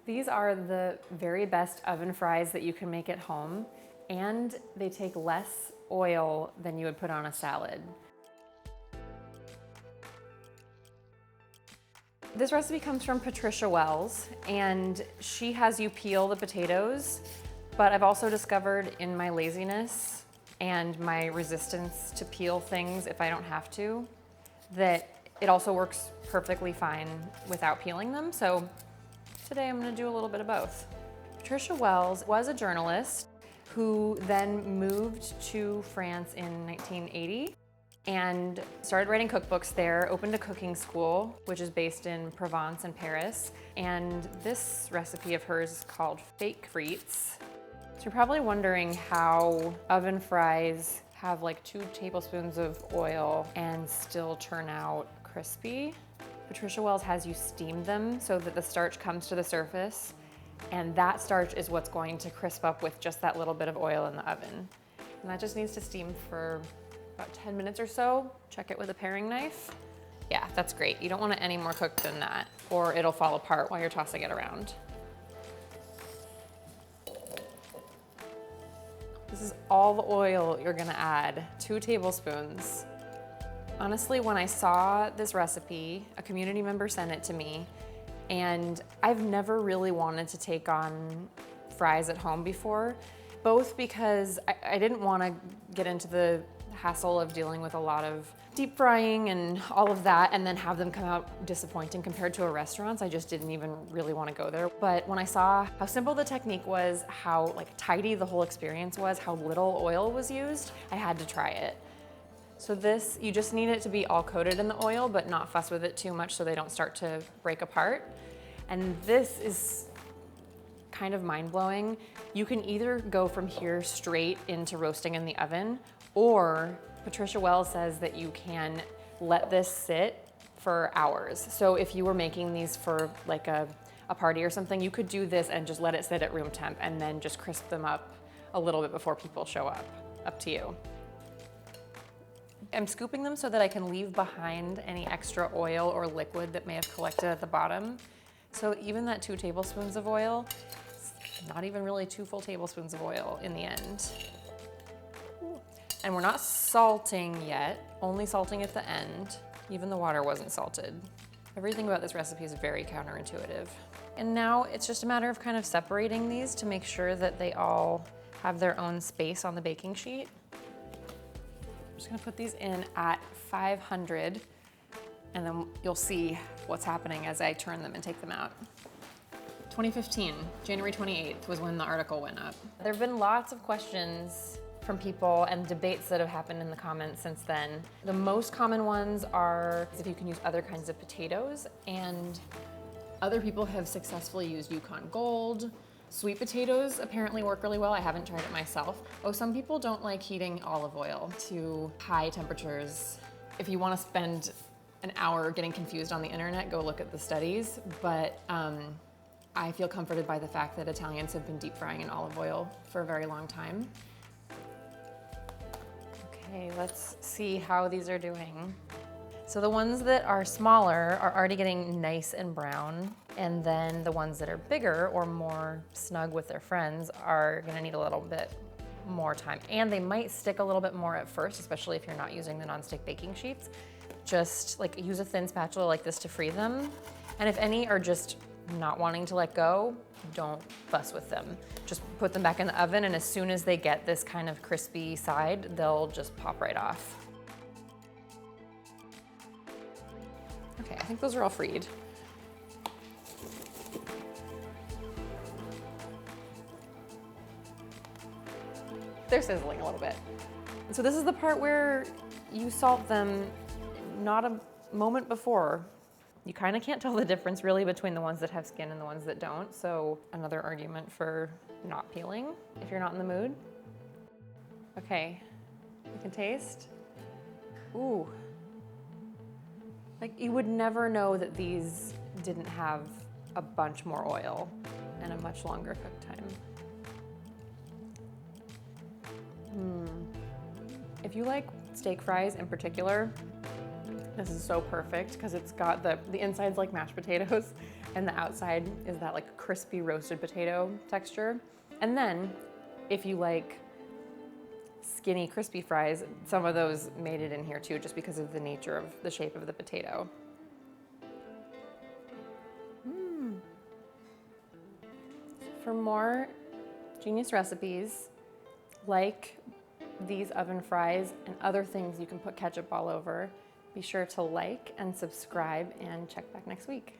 These are the very best oven fries that you can make at home, and they take less oil than you would put on a salad. This recipe comes from Patricia Wells, and she has you peel the potatoes, but I've also discovered in my laziness and my resistance to peel things if I don't have to, that it also works perfectly fine without peeling them. So today I'm gonna do a little bit of both. Patricia Wells was a journalist who then moved to France in 1980 and started writing cookbooks there, opened a cooking school, which is based in Provence and Paris. And this recipe of hers is called fake frites. So you're probably wondering how oven fries have like 2 tablespoons of oil and still turn out crispy. Patricia Wells has you steam them so that the starch comes to the surface, and that starch is what's going to crisp up with just that little bit of oil in the oven. And that just needs to steam for about 10 minutes or so. Check it with a paring knife. Yeah, that's great. You don't want it any more cooked than that, or it'll fall apart while you're tossing it around. This is all the oil you're gonna add, 2 tablespoons. Honestly, when I saw this recipe, a community member sent it to me, and I've never really wanted to take on fries at home before, both because I didn't want to get into the hassle of dealing with a lot of deep frying and all of that and then have them come out disappointing compared to a restaurant. I just didn't even really want to go there. But when I saw how simple the technique was, how like tidy the whole experience was, how little oil was used, I had to try it. So this, you just need it to be all coated in the oil, but not fuss with it too much so they don't start to break apart. And this is kind of mind-blowing. You can either go from here straight into roasting in the oven, or Patricia Wells says that you can let this sit for hours. So if you were making these for like a party or something, you could do this and just let it sit at room temp and then just crisp them up a little bit before people show up to you. I'm scooping them so that I can leave behind any extra oil or liquid that may have collected at the bottom. So even that 2 tablespoons of oil, it's not even really 2 full tablespoons of oil in the end. And we're not salting yet, only salting at the end. Even the water wasn't salted. Everything about this recipe is very counterintuitive. And now it's just a matter of kind of separating these to make sure that they all have their own space on the baking sheet. I'm just gonna put these in at 500, and then you'll see what's happening as I turn them and take them out. 2015, January 28th was when the article went up. There have been lots of questions from people and debates that have happened in the comments since then. The most common ones are if you can use other kinds of potatoes, and other people have successfully used Yukon Gold. Sweet potatoes apparently work really well. I haven't tried it myself. Oh, some people don't like heating olive oil to high temperatures. If you want to spend an hour getting confused on the internet, go look at the studies. But I feel comforted by the fact that Italians have been deep frying in olive oil for a very long time. Okay, let's see how these are doing. So the ones that are smaller are already getting nice and brown, and then the ones that are bigger or more snug with their friends are gonna need a little bit more time. And they might stick a little bit more at first, especially if you're not using the nonstick baking sheets. Just like use a thin spatula like this to free them. And if any are just not wanting to let go, don't fuss with them. Just put them back in the oven, and as soon as they get this kind of crispy side, they'll just pop right off. Okay, I think those are all freed. They're sizzling a little bit. So this is the part where you salt them not a moment before. You kind of can't tell the difference really between the ones that have skin and the ones that don't. So another argument for not peeling if you're not in the mood. Okay, you can taste. Ooh. Like you would never know that these didn't have a bunch more oil and a much longer cook time. If you like steak fries in particular, this is so perfect because it's got the inside's like mashed potatoes, and the outside is that like crispy roasted potato texture. And then if you like skinny crispy fries, some of those made it in here too, just because of the nature of the shape of the potato. For more genius recipes like these oven fries and other things you can put ketchup all over, be sure to like and subscribe and check back next week.